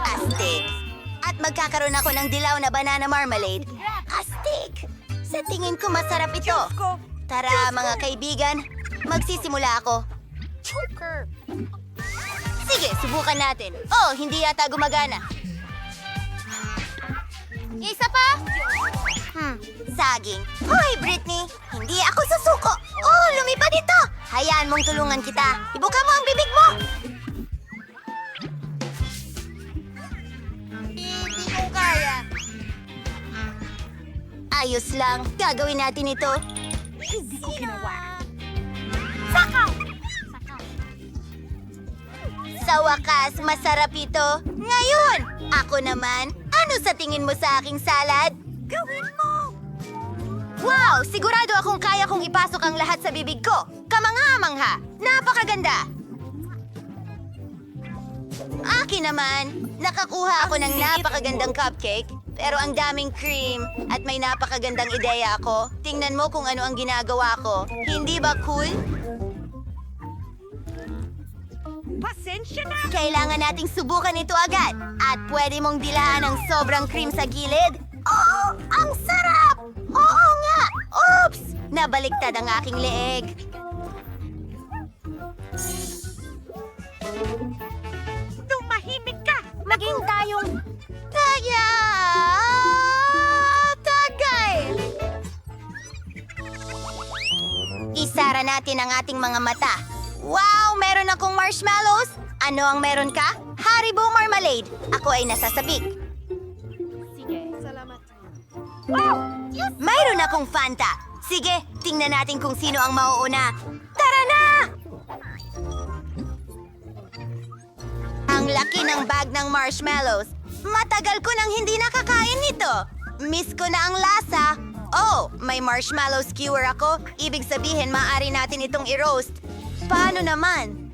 Astig. At magkakaroon ako ng dilaw na banana marmalade. Astig! Sa tingin ko masarap ito. Tara, mga kaibigan. Magsisimula ako. Sige, subukan natin. Oh, hindi yata gumagana. Isa pa? Saging. Hoy, Brittany! Hindi ako susuko. Oh, lumipad ito! Hayaan mong tulungan kita. Ibuka mo ang bibig mo! Hindi ko kaya. Ayos lang. Gagawin natin ito. Hindi ko ginawa. Sakaw! Sa wakas, masarap ito. Ngayon, ako naman, ano sa tingin mo sa aking salad? Gawin mo! Wow! Sigurado akong kaya kong ipasok ang lahat sa bibig ko. Kamangha-mangha! Napakaganda! Akin naman, Nakakuha ako ng napakagandang cupcake, pero ang daming cream at may napakagandang ideya ako. Tingnan mo kung ano ang ginagawa ko. Hindi ba cool? Kailangan nating subukan ito agad. At pwede mong dilaan ng sobrang cream sa gilid. Oo, ang sarap! Oo nga! Oops! Nabaliktad ang aking leeg. Tumahimik ka! Maging tayong... Tagay! Isara natin ang ating mga mata. Wow! Meron akong marshmallows! Ano ang meron ka? Haribo Marmalade. Ako ay nasasabik. Mayroon akong Fanta. Sige, tingnan natin kung sino ang mauuna. Tara na! Ang laki ng bag ng marshmallows. Matagal ko nang hindi nakakain nito. Miss ko na ang lasa. Oh, may marshmallow skewer ako. Ibig sabihin, maaari natin itong i-roast. Paano naman?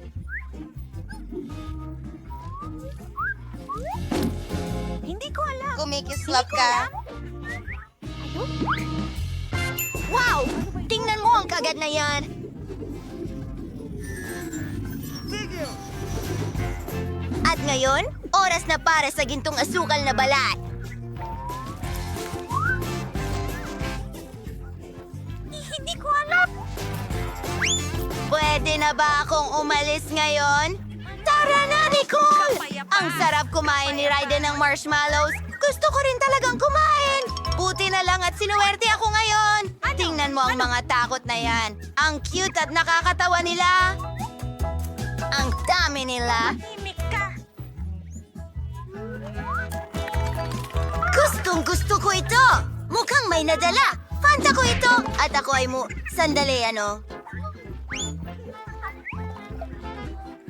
Hindi ko alam. Kumikislap ka. Wow! Tingnan mo ang kagat na yan. At ngayon, oras na para sa gintong asukal na balat. Hindi ko alam. Pwede na ba akong umalis ngayon? Tara na, Nicole! Ang sarap kumain ni Raiden ng marshmallows. Gusto ko rin talagang kumain. Buti na lang at sinuwerte ako ngayon. Tingnan mo ang mga takot na yan. Ang cute at nakakatawa nila. Ang dami nila. Gustong-gusto ko ito! Mukhang may nadala! Fanta ko ito! At ako ay Sandali, ano?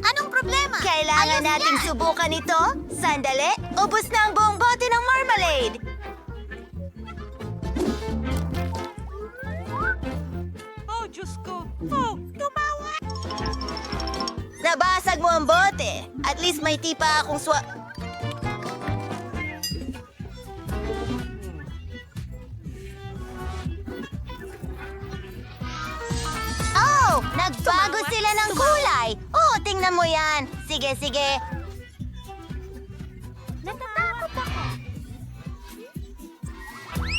Anong problema? Kailangan nating subukan ito? Sandali, ubos na ang buong bote ng marmalade! Oh, Diyos ko! Oh, tumawa! Nabasag mo ang bote! At least may tipa akong Oh! Nagbago sila ng kulay! Oh, tingnan mo yan! Sige, sige! Natatakot ako!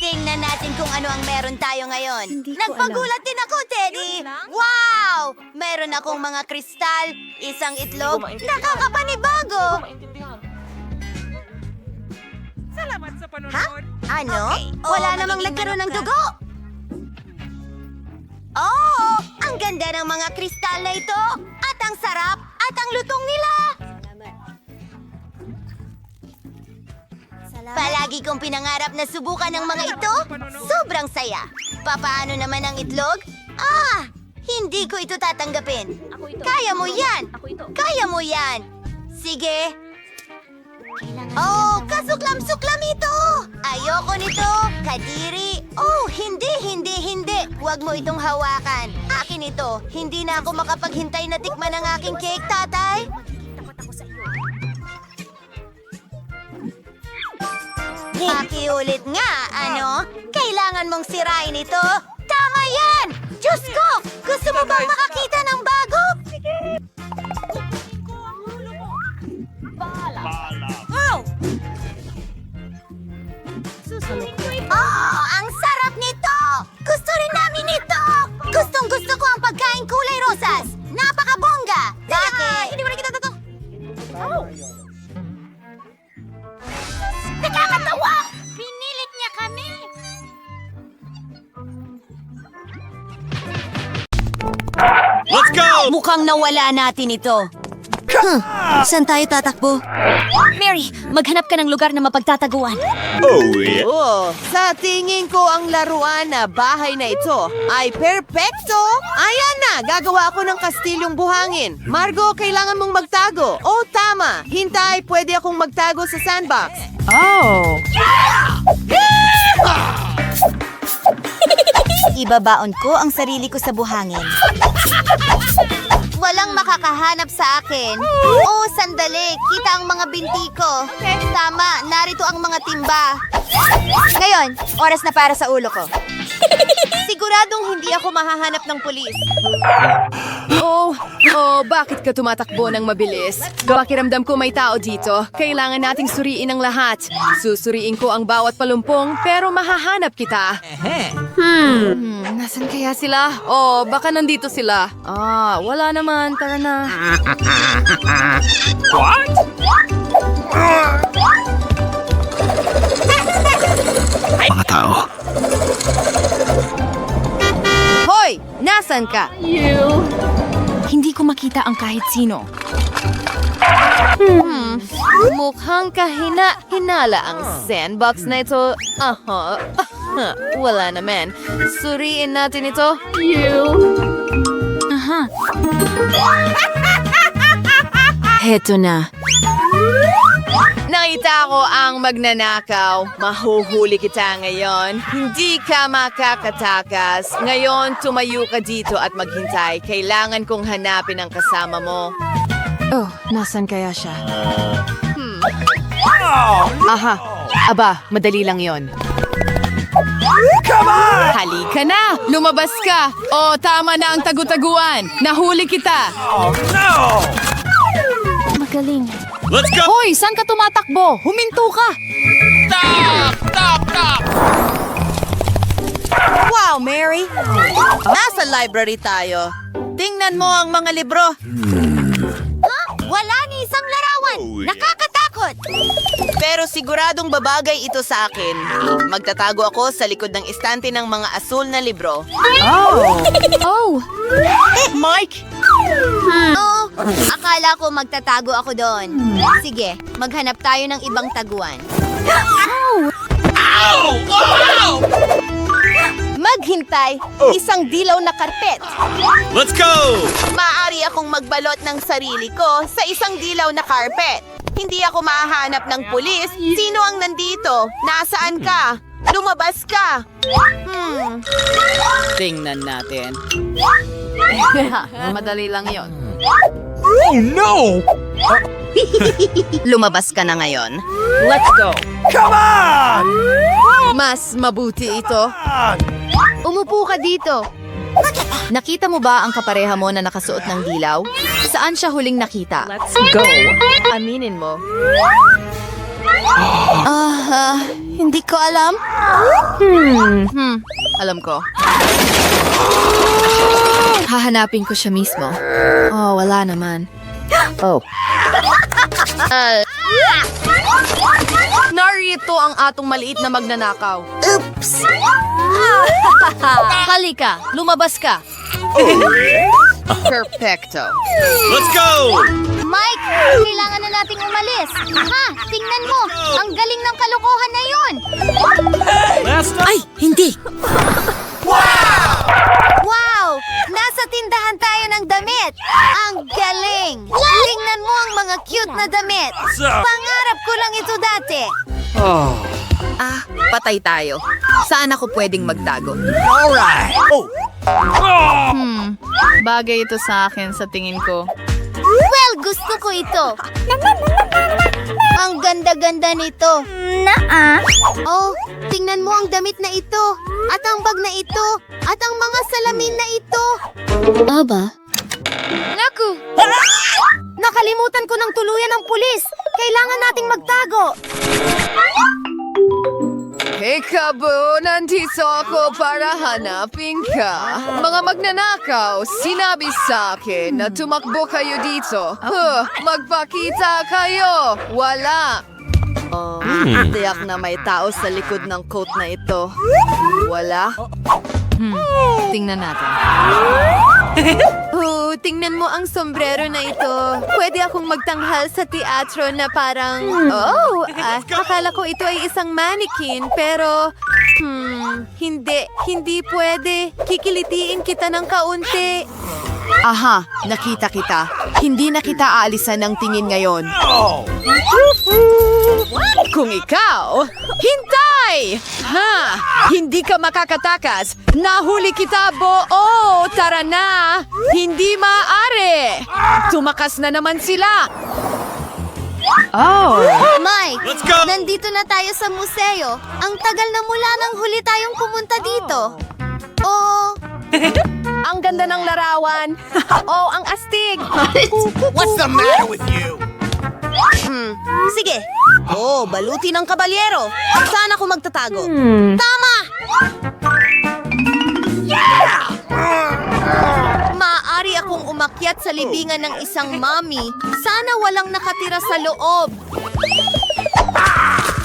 Tingnan natin kung ano ang meron tayo ngayon. Nagpagulat din ako, Teddy! Wow! Meron akong mga kristal, isang itlog, nakakapanibago! Salamat sa Ha? panonood! Ano? Wala namang nagkaroon ng dugo! Oh! Ang ganda ng mga kristal na ito! At ang sarap! At ang lutong nila! Palagi kong pinangarap na subukan ng mga ito. Sobrang saya. Papaano naman ang itlog? Ah! Hindi ko ito tatanggapin. Kaya mo yan! Kaya mo yan! Sige! Oh, kasuklam-suklam ito! Ayoko nito! Kadiri! Oh, hindi! Huwag mo itong hawakan. Akin ito. Hindi na ako makapaghintay na tikman ang aking cake, tatay. Pakiulit nga, ano? Kailangan mong sirain ito. Tama yan! Diyos ko! Gusto mo bang makakita ng bago? Wow! Oh, ang sarap nito! Gusto rin namin ito! Gustong-gusto ko ang pagkain kulay rosas! Napakabongga! Bakit? Hindi mo na kita to. Nakakatawa! Pinilit niya kami! Let's go! Mukhang nawala natin ito. Saan tayo tatakbo? Mary, maghanap ka ng lugar na mapagtataguan. Oh, sa tingin ko ang laruan na bahay na ito ay perpekto. Ayan na, gagawa ako ng kastilyong buhangin. Margo, kailangan mong magtago. Oh, tama. Hintay, pwede akong magtago sa sandbox. Ibabaon ko ang sarili ko sa buhangin. Walang makakahanap sa akin. Oh, sandali. Kita ang mga binti ko. Tama, narito ang mga timba. Ngayon, oras na para sa ulo ko. Siguradong hindi ako mahahanap ng pulis. Bakit ka tumatakbo ng mabilis? Pakiramdam ko may tao dito. Kailangan nating suriin ang lahat. Susuriin ko ang bawat palumpong, pero mahahanap kita. Nasaan kaya sila? Baka nandito sila. Wala naman. Tara na. Mga tao. Hoy! Nasaan ka? Hindi ko makita ang kahit sino. Mukhang hinala ang sandbox na ito. Wala naman. Suriin natin ito. Heto na. Nakita ko ang magnanakaw. Mahuhuli kita ngayon. Hindi ka makakatakas. Ngayon, tumayo ka dito at maghintay. Kailangan kong hanapin ang kasama mo. Nasaan kaya siya? Aha. Aba, madali lang yon. Halika na! Lumabas ka! Tama na ang tagutaguan! Nahuli kita! Magaling. Hoy, saan ka tumatakbo? Huminto ka! Wow, Mary! Nasa library tayo. Tingnan mo ang mga libro. Wala ni isang larawan. Nakakatakot. Pero siguradong babagay ito sa akin. Magtatago ako sa likod ng istante ng mga asul na libro. Mike! Akala ko magtatago ako doon. Sige, maghanap tayo ng ibang taguan. Maghintay, isang dilaw na karpet. Let's go! Maaari akong magbalot ng sarili ko sa isang dilaw na carpet. Hindi ako mahahanap ng pulis. Sino ang nandito? Nasaan ka? Lumabas ka! Tingnan natin. Madali lang yon. Oh no! Lumabas ka na ngayon. Let's go! Come on! Mas mabuti ito. Umupo ka dito. Nakita mo ba ang kapareha mo na nakasuot ng dilaw? Saan siya huling nakita? Let's go! Aminin mo. Hindi ko alam. Alam ko. Hahanapin ko siya mismo. Wala naman. Narito ang atong maliit na magnanakaw. Oops! Halika, lumabas ka. Perfecto. Let's go! Mike, kailangan na nating umalis. Tingnan mo. Ang galing ng kalokohan na yun. Ay, hindi! Wow! Nasa tindahan tayo ng damit. Ang galing. Tingnan mo ang mga cute na damit. Pangarap ko lang ito dati. Patay tayo. Saan ako pwedeng magtago? Alright! Bagay ito sa akin sa tingin ko. Well, gusto ko ito. Ang ganda-ganda nito. Tingnan mo ang damit na ito. At ang bag na ito. At ang mga salamin na ito. Aba? Naku! Nakalimutan ko ng tuluyan ng pulis. Kailangan nating magtago. Hey, Kabo! Nandito ako para hanapin ka. Mga magnanakaw, sinabi sa akin na tumakbo kayo dito. Magpakita kayo! Wala! Tiyak na may tao sa likod ng coat na ito. Wala? Tingnan natin. Tingnan mo ang sombrero na ito. Pwede akong magtanghal sa teatro na parang... akala ko ito ay isang mannequin, pero... hindi pwede. Kikilitiin kita ng kaunti. Aha, nakita kita. Hindi na kita aalisan ng tingin ngayon. Kung ikaw, hintay! Aray! Ha! Hindi ka makakatakas! Nahuli kita, Bo! Oh, tara na! Hindi maaari! Tumakas na naman sila! Mike, nandito na tayo sa museo. Ang tagal na mula nang huli tayong pumunta dito. Oh, Ang ganda ng larawan! Oh, ang astig! What's the matter with you? sige. Oh, baluti ng kabalyero. Saan ako magtatago? Tama! Maaari akong umakyat sa libingan ng isang mami. Sana walang nakatira sa loob.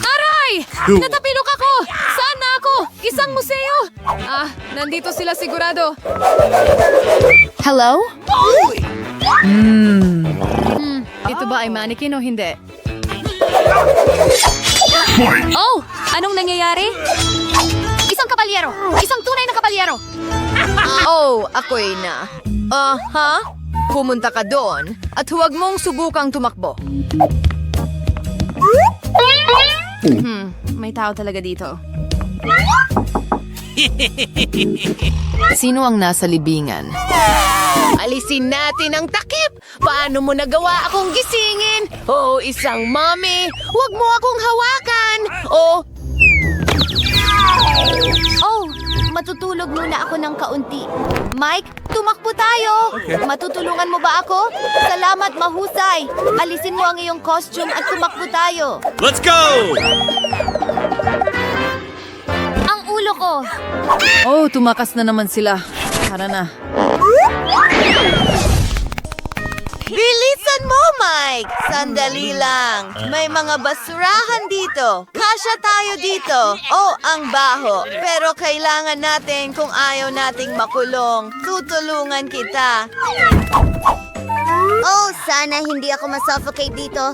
Aray! Natapilok ako! Saan na ako? Isang museo! Nandito sila sigurado. Hello? Ito ba ay mannequin o hindi? Oh! Anong nangyayari? Isang kabalyero! Isang tunay na kabalyero! Oh, ako'y na. Ha? Pumunta ka doon at huwag mong subukang tumakbo. May tao talaga dito. Sino ang nasa libingan? Alisin natin ang takip! Paano mo nagawa akong gisingin? Oh, isang mami! Huwag mo akong hawakan! Oh, Oh, matutulog muna ako ng kaunti. Mike, tumakbo tayo. Matutulungan mo ba ako? Salamat, mahusay. Alisin mo ang iyong costume at tumakbo tayo. Let's go! Ang ulo ko. oh, tumakas na naman sila. Tara na. Bilisan mo, Mike! Sandali lang. May mga basurahan dito. Kasya tayo dito. Oh, ang baho. Pero kailangan natin kung ayaw nating makulong. Tutulungan kita. Oh, sana hindi ako masuffocate dito.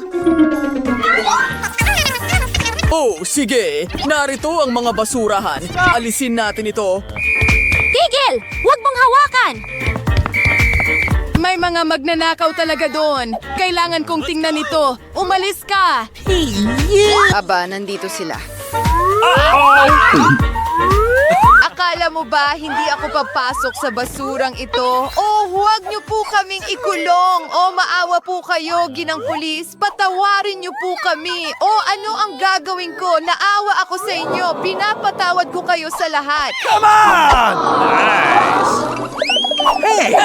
Oh, sige. Narito ang mga basurahan. Alisin natin ito. Tigil! Huwag mong hawakan! May mga magnanakaw talaga doon. Kailangan kong tingnan ito. Umalis ka! Aba, nandito sila. Akala mo ba hindi ako papasok sa basurang ito? Oh, huwag niyo po kaming ikulong. Oh, maawa po kayo, ginang pulis. Patawarin niyo po kami. Oh, ano ang gagawin ko? Naawa ako sa inyo. Pinapatawad ko kayo sa lahat.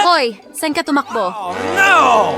Hoy, saan ka tumakbo? No!